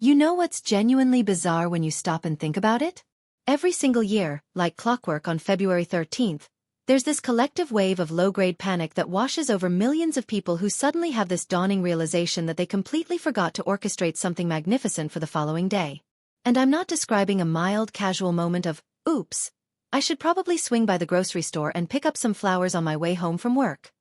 You know what's genuinely bizarre when you stop and think about it? Every single year, like clockwork on February 13th, there's this collective wave of low-grade panic that washes over millions of people who suddenly have this dawning realization that they completely forgot to orchestrate something magnificent for the following day. And I'm not describing a mild, casual moment of, oops, I should probably swing by the grocery store and pick up some flowers on my way home from work.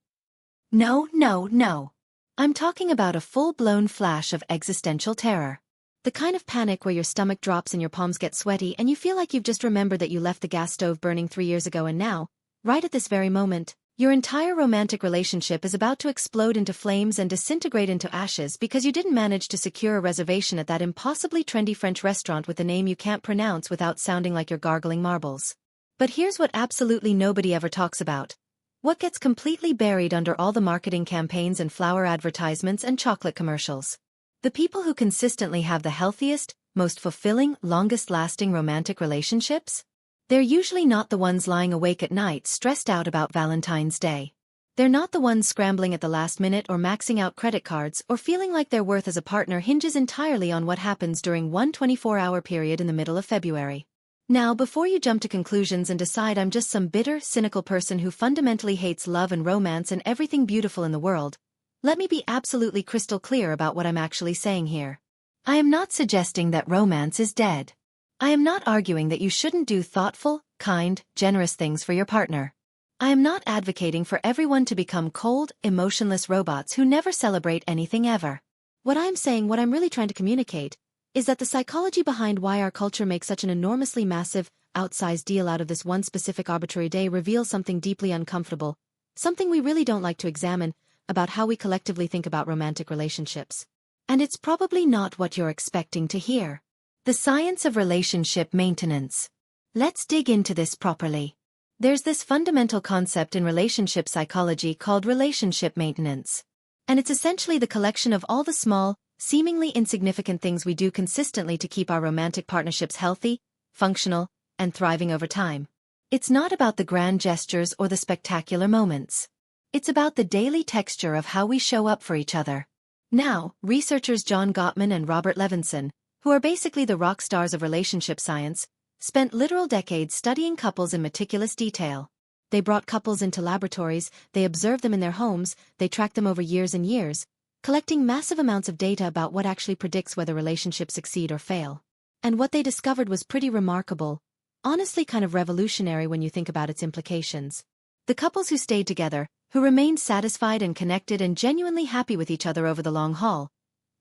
No, no, no. I'm talking about a full-blown flash of existential terror. The kind of panic where your stomach drops and your palms get sweaty and you feel like you've just remembered that you left the gas stove burning 3 years ago and now, right at this very moment, your entire romantic relationship is about to explode into flames and disintegrate into ashes because you didn't manage to secure a reservation at that impossibly trendy French restaurant with a name you can't pronounce without sounding like you're gargling marbles. But here's what absolutely nobody ever talks about. What gets completely buried under all the marketing campaigns and flower advertisements and chocolate commercials? The people who consistently have the healthiest, most fulfilling, longest-lasting romantic relationships? They're usually not the ones lying awake at night stressed out about Valentine's Day. They're not the ones scrambling at the last minute or maxing out credit cards or feeling like their worth as a partner hinges entirely on what happens during one 24-hour period in the middle of February. Now, before you jump to conclusions and decide I'm just some bitter, cynical person who fundamentally hates love and romance and everything beautiful in the world, let me be absolutely crystal clear about what I'm actually saying here. I am not suggesting that romance is dead. I am not arguing that you shouldn't do thoughtful, kind, generous things for your partner. I am not advocating for everyone to become cold, emotionless robots who never celebrate anything ever. What I'm really trying to communicate, is that the psychology behind why our culture makes such an enormously massive, outsized deal out of this one specific arbitrary day reveals something deeply uncomfortable, something we really don't like to examine, about how we collectively think about romantic relationships. And it's probably not what you're expecting to hear. The science of relationship maintenance. Let's dig into this properly. There's this fundamental concept in relationship psychology called relationship maintenance. And it's essentially the collection of all the small, seemingly insignificant things we do consistently to keep our romantic partnerships healthy, functional, and thriving over time. It's not about the grand gestures or the spectacular moments. It's about the daily texture of how we show up for each other. Now, researchers John Gottman and Robert Levinson, who are basically the rock stars of relationship science, spent literal decades studying couples in meticulous detail. They brought couples into laboratories, they observed them in their homes, they tracked them over years and years, collecting massive amounts of data about what actually predicts whether relationships succeed or fail. And what they discovered was pretty remarkable, honestly kind of revolutionary when you think about its implications. The couples who stayed together, who remained satisfied and connected and genuinely happy with each other over the long haul,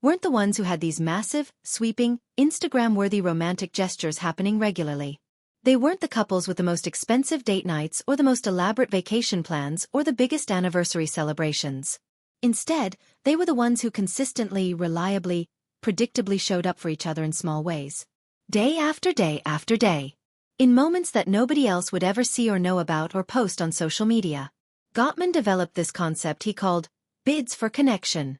weren't the ones who had these massive, sweeping, Instagram-worthy romantic gestures happening regularly. They weren't the couples with the most expensive date nights or the most elaborate vacation plans or the biggest anniversary celebrations. Instead, they were the ones who consistently, reliably, predictably showed up for each other in small ways. Day after day after day. In moments that nobody else would ever see or know about or post on social media. Gottman developed this concept he called bids for connection.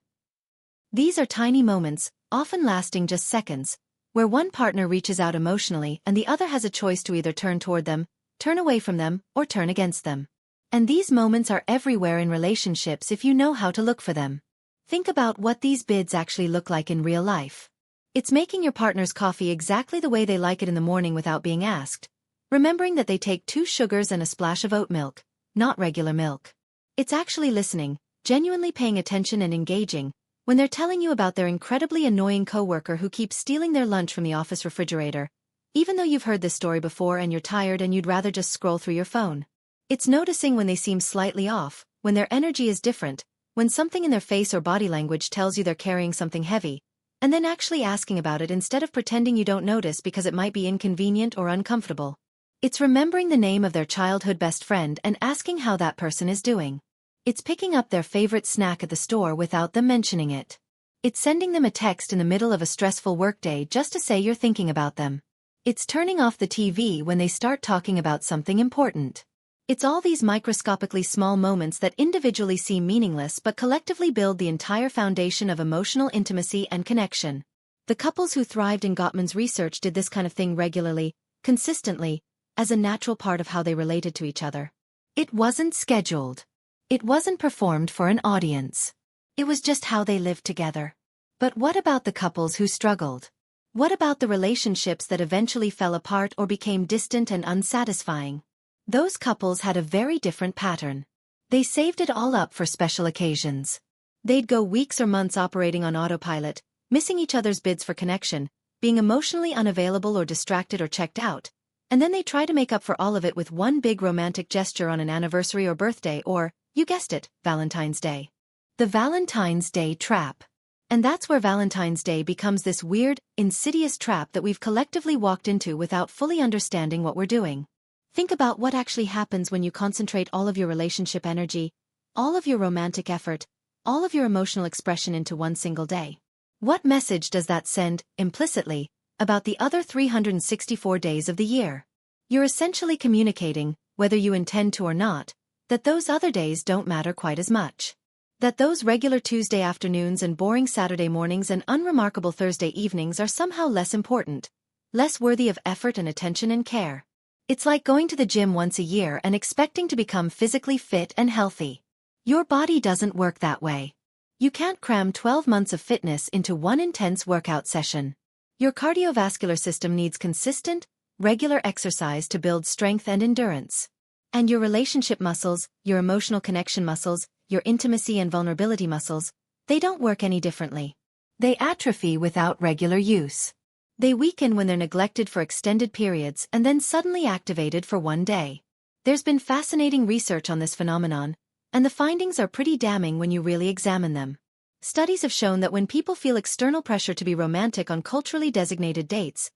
These are tiny moments, often lasting just seconds, where one partner reaches out emotionally and the other has a choice to either turn toward them, turn away from them, or turn against them. And these moments are everywhere in relationships if you know how to look for them. Think about what these bids actually look like in real life. It's making your partner's coffee exactly the way they like it in the morning without being asked, remembering that they take 2 sugars and a splash of oat milk, not regular milk. It's actually listening, genuinely paying attention and engaging, when they're telling you about their incredibly annoying coworker who keeps stealing their lunch from the office refrigerator, even though you've heard this story before and you're tired and you'd rather just scroll through your phone. It's noticing when they seem slightly off, when their energy is different, when something in their face or body language tells you they're carrying something heavy, and then actually asking about it instead of pretending you don't notice because it might be inconvenient or uncomfortable. It's remembering the name of their childhood best friend and asking how that person is doing. It's picking up their favorite snack at the store without them mentioning it. It's sending them a text in the middle of a stressful workday just to say you're thinking about them. It's turning off the TV when they start talking about something important. It's all these microscopically small moments that individually seem meaningless but collectively build the entire foundation of emotional intimacy and connection. The couples who thrived in Gottman's research did this kind of thing regularly, consistently, as a natural part of how they related to each other. It wasn't scheduled. It wasn't performed for an audience. It was just how they lived together. But what about the couples who struggled? What about the relationships that eventually fell apart or became distant and unsatisfying? Those couples had a very different pattern. They saved it all up for special occasions. They'd go weeks or months operating on autopilot, missing each other's bids for connection, being emotionally unavailable or distracted or checked out, and then they try to make up for all of it with one big romantic gesture on an anniversary or birthday or, you guessed it, Valentine's Day. The Valentine's Day trap. And that's where Valentine's Day becomes this weird, insidious trap that we've collectively walked into without fully understanding what we're doing. Think about what actually happens when you concentrate all of your relationship energy, all of your romantic effort, all of your emotional expression into one single day. What message does that send, implicitly, about the other 364 days of the year? You're essentially communicating, whether you intend to or not, that those other days don't matter quite as much. That those regular Tuesday afternoons and boring Saturday mornings and unremarkable Thursday evenings are somehow less important, less worthy of effort and attention and care. It's like going to the gym once a year and expecting to become physically fit and healthy. Your body doesn't work that way. You can't cram 12 months of fitness into one intense workout session. Your cardiovascular system needs consistent, regular exercise to build strength and endurance. And your relationship muscles, your emotional connection muscles, your intimacy and vulnerability muscles, they don't work any differently. They atrophy without regular use. They weaken when they're neglected for extended periods and then suddenly activated for one day. There's been fascinating research on this phenomenon, and the findings are pretty damning when you really examine them. Studies have shown that when people feel external pressure to be romantic on culturally designated dates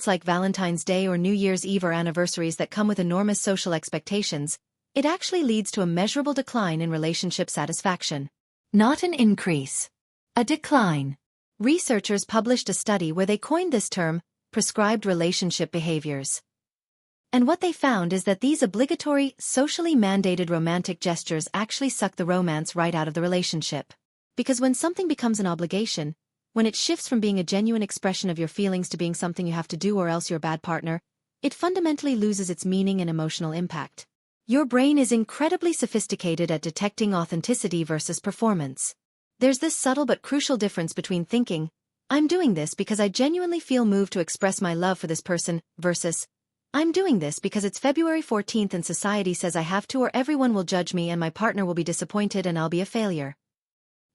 like Valentine's Day or New Year's Eve or anniversaries that come with enormous social expectations, it actually leads to a measurable decline in relationship satisfaction. Not an increase. A decline. Researchers published a study where they coined this term, prescribed relationship behaviors. And what they found is that these obligatory, socially mandated romantic gestures actually suck the romance right out of the relationship. Because when something becomes an obligation, when it shifts from being a genuine expression of your feelings to being something you have to do or else you're a bad partner, it fundamentally loses its meaning and emotional impact. Your brain is incredibly sophisticated at detecting authenticity versus performance. There's this subtle but crucial difference between thinking, I'm doing this because I genuinely feel moved to express my love for this person, versus, I'm doing this because it's February 14th and society says I have to or everyone will judge me and my partner will be disappointed and I'll be a failure.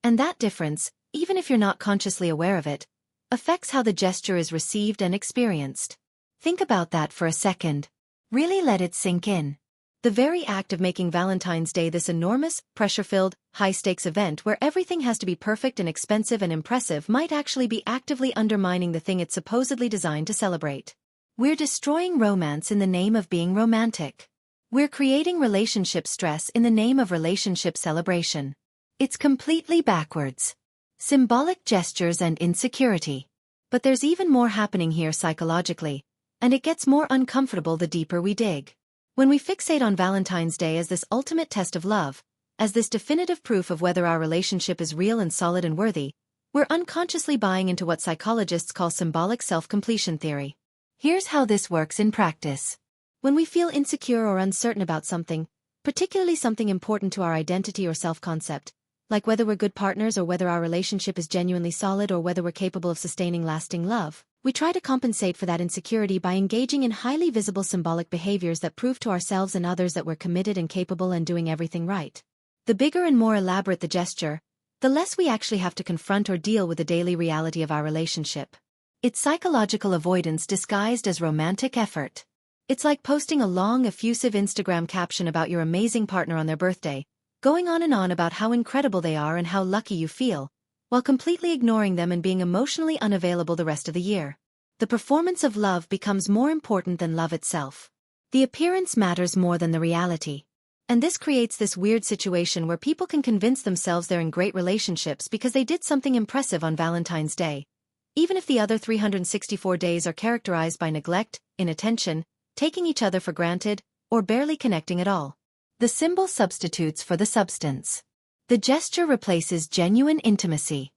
And that difference, even if you're not consciously aware of it, affects how the gesture is received and experienced. Think about that for a second. Really let it sink in. The very act of making Valentine's Day this enormous, pressure-filled, high-stakes event where everything has to be perfect and expensive and impressive might actually be actively undermining the thing it's supposedly designed to celebrate. We're destroying romance in the name of being romantic. We're creating relationship stress in the name of relationship celebration. It's completely backwards. Symbolic gestures and insecurity. But there's even more happening here psychologically, and it gets more uncomfortable the deeper we dig. When we fixate on Valentine's Day as this ultimate test of love, as this definitive proof of whether our relationship is real and solid and worthy, we're unconsciously buying into what psychologists call symbolic self-completion theory. Here's how this works in practice. When we feel insecure or uncertain about something, particularly something important to our identity or self-concept, like whether we're good partners or whether our relationship is genuinely solid or whether we're capable of sustaining lasting love, we try to compensate for that insecurity by engaging in highly visible symbolic behaviors that prove to ourselves and others that we're committed and capable and doing everything right. The bigger and more elaborate the gesture, the less we actually have to confront or deal with the daily reality of our relationship. It's psychological avoidance disguised as romantic effort. It's like posting a long, effusive Instagram caption about your amazing partner on their birthday, going on and on about how incredible they are and how lucky you feel, while completely ignoring them and being emotionally unavailable the rest of the year. The performance of love becomes more important than love itself. The appearance matters more than the reality. And this creates this weird situation where people can convince themselves they're in great relationships because they did something impressive on Valentine's Day, even if the other 364 days are characterized by neglect, inattention, taking each other for granted, or barely connecting at all. The symbol substitutes for the substance. The gesture replaces genuine intimacy.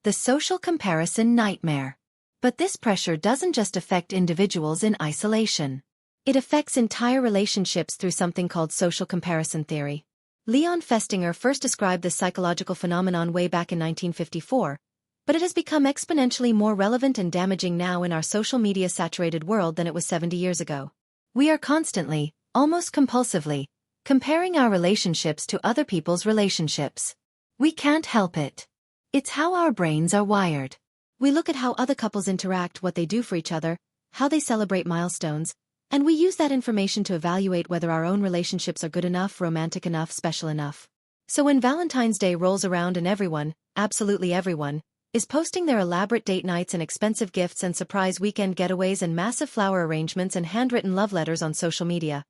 The social comparison nightmare. But this pressure doesn't just affect individuals in isolation. It affects entire relationships through something called social comparison theory. Leon Festinger first described this psychological phenomenon way back in 1954, But it has become exponentially more relevant and damaging now in our social media-saturated world than it was 70 years ago. We are constantly, almost compulsively, comparing our relationships to other people's relationships. We can't help it. It's how our brains are wired. We look at how other couples interact, what they do for each other, how they celebrate milestones, and we use that information to evaluate whether our own relationships are good enough, romantic enough, special enough. So when Valentine's Day rolls around and everyone, absolutely everyone, is posting their elaborate date nights and expensive gifts and surprise weekend getaways and massive flower arrangements and handwritten love letters on social media,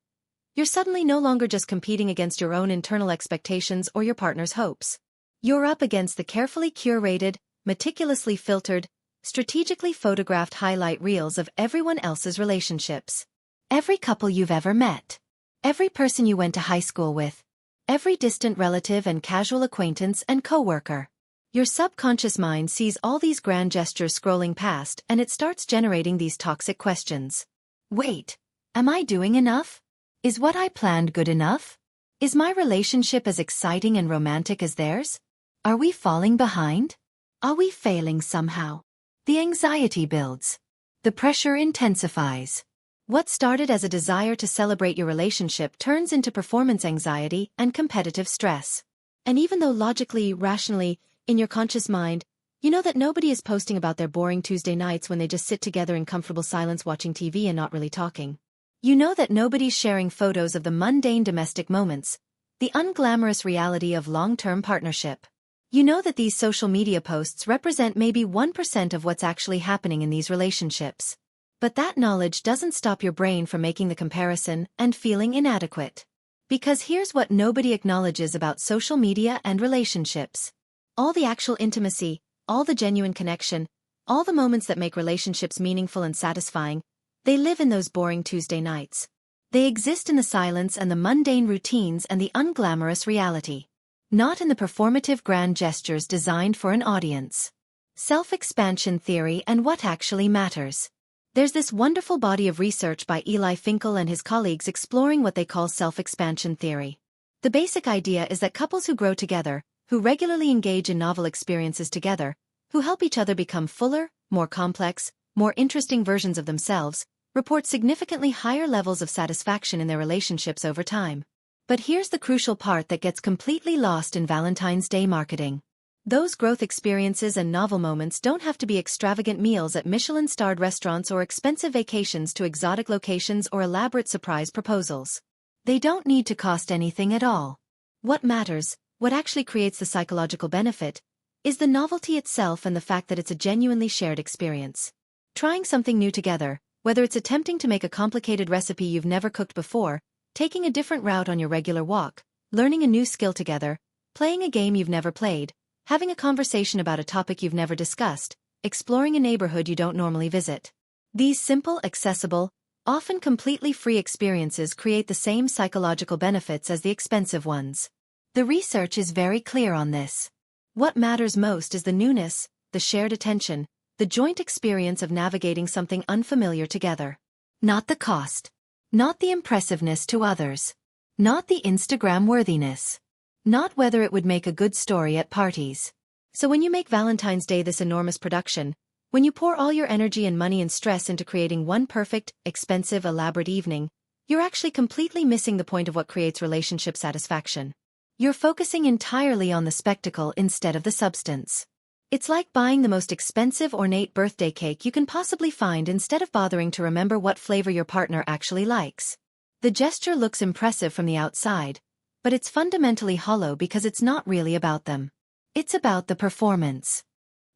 you're suddenly no longer just competing against your own internal expectations or your partner's hopes. You're up against the carefully curated, meticulously filtered, strategically photographed highlight reels of everyone else's relationships. Every couple you've ever met. Every person you went to high school with. Every distant relative and casual acquaintance and coworker. Your subconscious mind sees all these grand gestures scrolling past and it starts generating these toxic questions. Wait, am I doing enough? Is what I planned good enough? Is my relationship as exciting and romantic as theirs? Are we falling behind? Are we failing somehow? The anxiety builds. The pressure intensifies. What started as a desire to celebrate your relationship turns into performance anxiety and competitive stress. And even though logically, rationally, in your conscious mind, you know that nobody is posting about their boring Tuesday nights when they just sit together in comfortable silence watching TV and not really talking. You know that nobody's sharing photos of the mundane domestic moments, the unglamorous reality of long-term partnership. You know that these social media posts represent maybe 1% of what's actually happening in these relationships. But that knowledge doesn't stop your brain from making the comparison and feeling inadequate. Because here's what nobody acknowledges about social media and relationships. All the actual intimacy, all the genuine connection, all the moments that make relationships meaningful and satisfying, they live in those boring Tuesday nights. They exist in the silence and the mundane routines and the unglamorous reality. Not in the performative grand gestures designed for an audience. Self-expansion theory and what actually matters. There's this wonderful body of research by Eli Finkel and his colleagues exploring what they call self-expansion theory. The basic idea is that couples who grow together, who regularly engage in novel experiences together, who help each other become fuller, more complex, more interesting versions of themselves, report significantly higher levels of satisfaction in their relationships over time. But here's the crucial part that gets completely lost in Valentine's Day marketing. Those growth experiences and novel moments don't have to be extravagant meals at Michelin-starred restaurants or expensive vacations to exotic locations or elaborate surprise proposals. They don't need to cost anything at all. What matters, what actually creates the psychological benefit, is the novelty itself and the fact that it's a genuinely shared experience. Trying something new together, whether it's attempting to make a complicated recipe you've never cooked before, taking a different route on your regular walk, learning a new skill together, playing a game you've never played, having a conversation about a topic you've never discussed, exploring a neighborhood you don't normally visit. These simple, accessible, often completely free experiences create the same psychological benefits as the expensive ones. The research is very clear on this. What matters most is the newness, the shared attention, the joint experience of navigating something unfamiliar together. Not the cost. Not the impressiveness to others. Not the Instagram worthiness. Not whether it would make a good story at parties. So when you make Valentine's Day this enormous production, when you pour all your energy and money and stress into creating one perfect, expensive, elaborate evening, you're actually completely missing the point of what creates relationship satisfaction. You're focusing entirely on the spectacle instead of the substance. It's like buying the most expensive ornate birthday cake you can possibly find instead of bothering to remember what flavor your partner actually likes. The gesture looks impressive from the outside, but it's fundamentally hollow because it's not really about them. It's about the performance.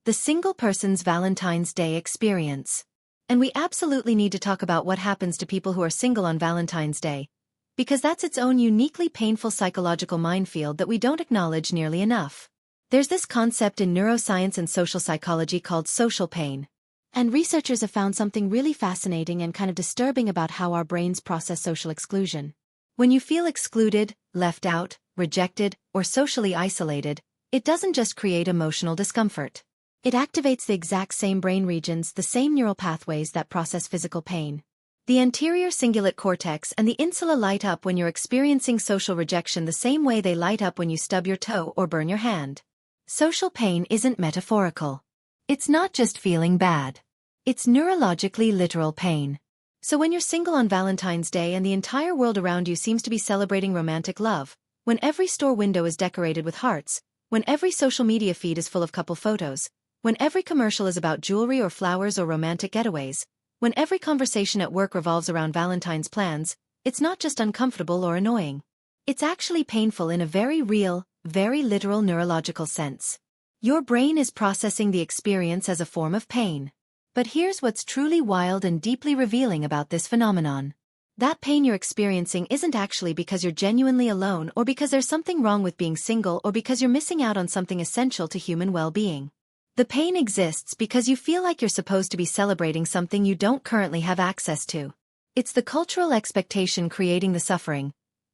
The single person's Valentine's Day experience. And we absolutely need to talk about what happens to people who are single on Valentine's Day, because that's its own uniquely painful psychological minefield that we don't acknowledge nearly enough. There's this concept in neuroscience and social psychology called social pain. And researchers have found something really fascinating and kind of disturbing about how our brains process social exclusion. When you feel excluded, left out, rejected, or socially isolated, it doesn't just create emotional discomfort. It activates the exact same brain regions, the same neural pathways that process physical pain. The anterior cingulate cortex and the insula light up when you're experiencing social rejection the same way they light up when you stub your toe or burn your hand. Social pain isn't metaphorical. It's not just feeling bad. It's neurologically literal pain. So when you're single on Valentine's Day and the entire world around you seems to be celebrating romantic love, when every store window is decorated with hearts, when every social media feed is full of couple photos, when every commercial is about jewelry or flowers or romantic getaways, when every conversation at work revolves around Valentine's plans, it's not just uncomfortable or annoying. It's actually painful in a very real, very literal neurological sense. Your brain is processing the experience as a form of pain. But here's what's truly wild and deeply revealing about this phenomenon. That pain you're experiencing isn't actually because you're genuinely alone or because there's something wrong with being single or because you're missing out on something essential to human well-being. The pain exists because you feel like you're supposed to be celebrating something you don't currently have access to. It's the cultural expectation creating the suffering,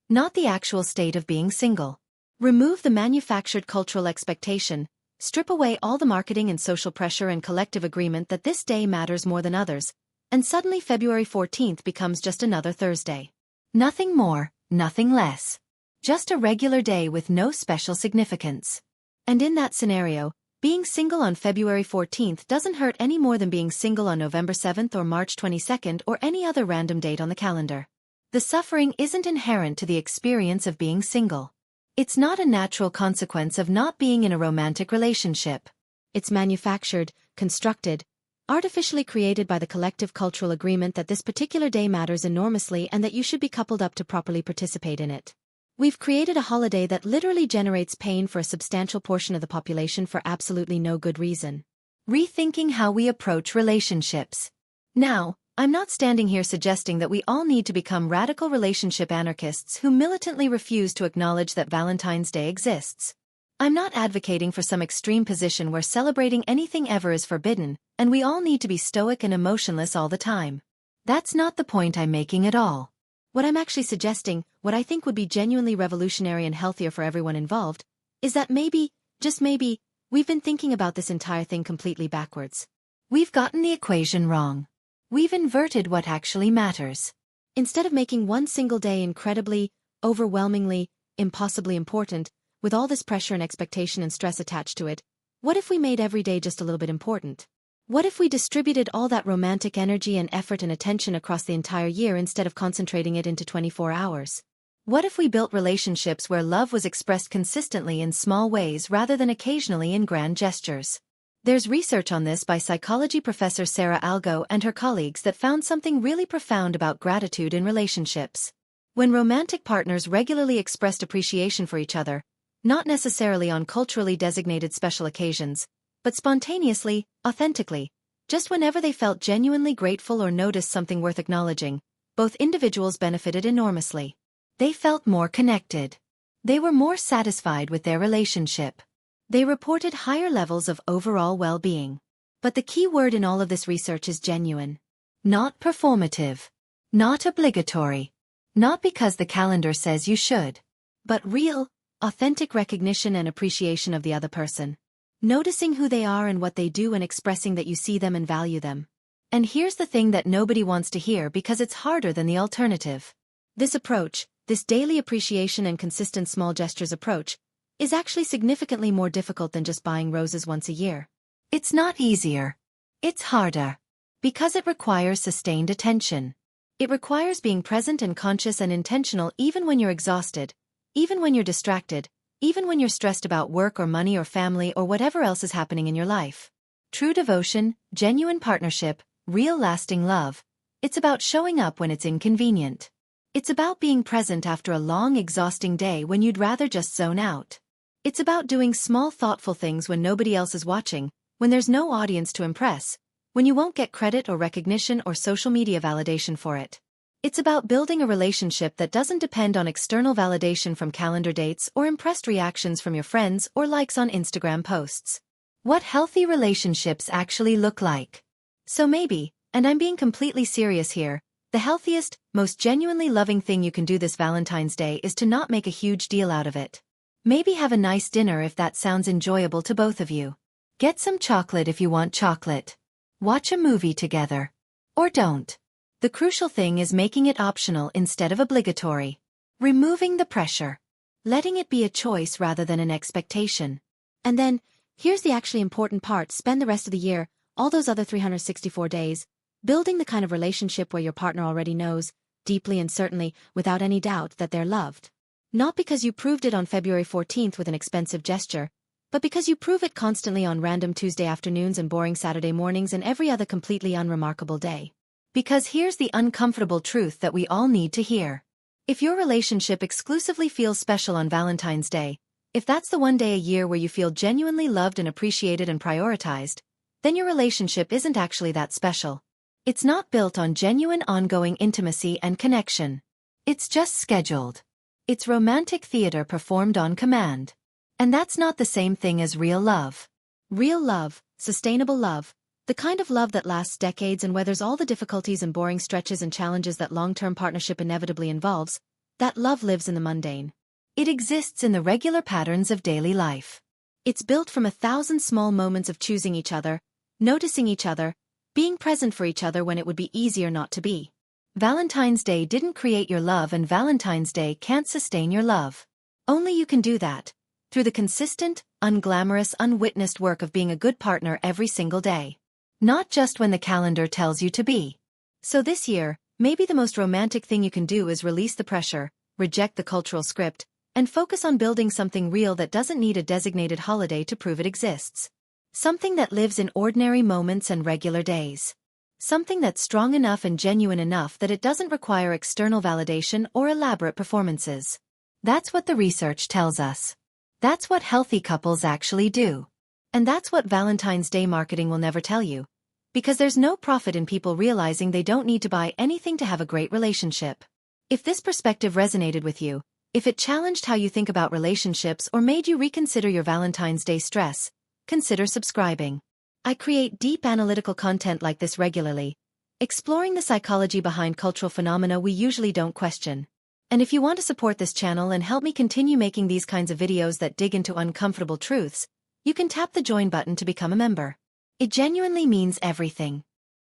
not the actual state of being single. Remove the manufactured cultural expectation, strip away all the marketing and social pressure and collective agreement that this day matters more than others, and suddenly February 14th becomes just another Thursday. Nothing more, nothing less. Just a regular day with no special significance. And in that scenario, being single on February 14th doesn't hurt any more than being single on November 7th or March 22nd or any other random date on the calendar. The suffering isn't inherent to the experience of being single. It's not a natural consequence of not being in a romantic relationship. It's manufactured, constructed, artificially created by the collective cultural agreement that this particular day matters enormously and that you should be coupled up to properly participate in it. We've created a holiday that literally generates pain for a substantial portion of the population for absolutely no good reason. Rethinking how we approach relationships. Now, I'm not standing here suggesting that we all need to become radical relationship anarchists who militantly refuse to acknowledge that Valentine's Day exists. I'm not advocating for some extreme position where celebrating anything ever is forbidden, and we all need to be stoic and emotionless all the time. That's not the point I'm making at all. What I'm actually suggesting, what I think would be genuinely revolutionary and healthier for everyone involved, is that maybe, just maybe, we've been thinking about this entire thing completely backwards. We've gotten the equation wrong. We've inverted what actually matters. Instead of making one single day incredibly, overwhelmingly, impossibly important, with all this pressure and expectation and stress attached to it, what if we made every day just a little bit important? What if we distributed all that romantic energy and effort and attention across the entire year instead of concentrating it into 24 hours? What if we built relationships where love was expressed consistently in small ways rather than occasionally in grand gestures? There's research on this by psychology professor Sarah Algo and her colleagues that found something really profound about gratitude in relationships. When romantic partners regularly expressed appreciation for each other, not necessarily on culturally designated special occasions, but spontaneously, authentically, just whenever they felt genuinely grateful or noticed something worth acknowledging, both individuals benefited enormously. They felt more connected. They were more satisfied with their relationship. They reported higher levels of overall well-being. But the key word in all of this research is genuine. Not performative. Not obligatory. Not because the calendar says you should. But real, authentic recognition and appreciation of the other person. Noticing who they are and what they do and expressing that you see them and value them. And here's the thing that nobody wants to hear because it's harder than the alternative. This approach, this daily appreciation and consistent small gestures approach, is actually significantly more difficult than just buying roses once a year. It's not easier. It's harder. Because it requires sustained attention. It requires being present and conscious and intentional even when you're exhausted, even when you're distracted, even when you're stressed about work or money or family or whatever else is happening in your life. True devotion, genuine partnership, real lasting love. It's about showing up when it's inconvenient. It's about being present after a long, exhausting day when you'd rather just zone out. It's about doing small, thoughtful things when nobody else is watching, when there's no audience to impress, when you won't get credit or recognition or social media validation for it. It's about building a relationship that doesn't depend on external validation from calendar dates or impressed reactions from your friends or likes on Instagram posts. What healthy relationships actually look like. So maybe, and I'm being completely serious here, the healthiest, most genuinely loving thing you can do this Valentine's Day is to not make a huge deal out of it. Maybe have a nice dinner if that sounds enjoyable to both of you. Get some chocolate if you want chocolate. Watch a movie together. Or don't. The crucial thing is making it optional instead of obligatory. Removing the pressure. Letting it be a choice rather than an expectation. And then, Here's the actually important part: spend the rest of the year, all those other 364 days, building the kind of relationship where your partner already knows, deeply and certainly, without any doubt, that they're loved. Not because you proved it on February 14th with an expensive gesture, but because you prove it constantly on random Tuesday afternoons and boring Saturday mornings and every other completely unremarkable day. Because here's the uncomfortable truth that we all need to hear. If your relationship exclusively feels special on Valentine's Day, if that's the one day a year where you feel genuinely loved and appreciated and prioritized, then your relationship isn't actually that special. It's not built on genuine ongoing intimacy and connection. It's just scheduled. It's romantic theater performed on command. And that's not the same thing as real love. Real love, sustainable love, the kind of love that lasts decades and weathers all the difficulties and boring stretches and challenges that long-term partnership inevitably involves, that love lives in the mundane. It exists in the regular patterns of daily life. It's built from 1,000 small moments of choosing each other, noticing each other, being present for each other when it would be easier not to be. Valentine's Day didn't create your love, and Valentine's Day can't sustain your love. Only you can do that through the consistent, unglamorous, unwitnessed work of being a good partner every single day. Not just when the calendar tells you to be. So this year, maybe the most romantic thing you can do is release the pressure, reject the cultural script, and focus on building something real that doesn't need a designated holiday to prove it exists. Something that lives in ordinary moments and regular days. Something that's strong enough and genuine enough that it doesn't require external validation or elaborate performances. That's what the research tells us. That's what healthy couples actually do. And that's what Valentine's Day marketing will never tell you. Because there's no profit in people realizing they don't need to buy anything to have a great relationship. If this perspective resonated with you, if it challenged how you think about relationships or made you reconsider your Valentine's Day stress, consider subscribing. I create deep analytical content like this regularly, exploring the psychology behind cultural phenomena we usually don't question. And if you want to support this channel and help me continue making these kinds of videos that dig into uncomfortable truths, you can tap the join button to become a member. It genuinely means everything.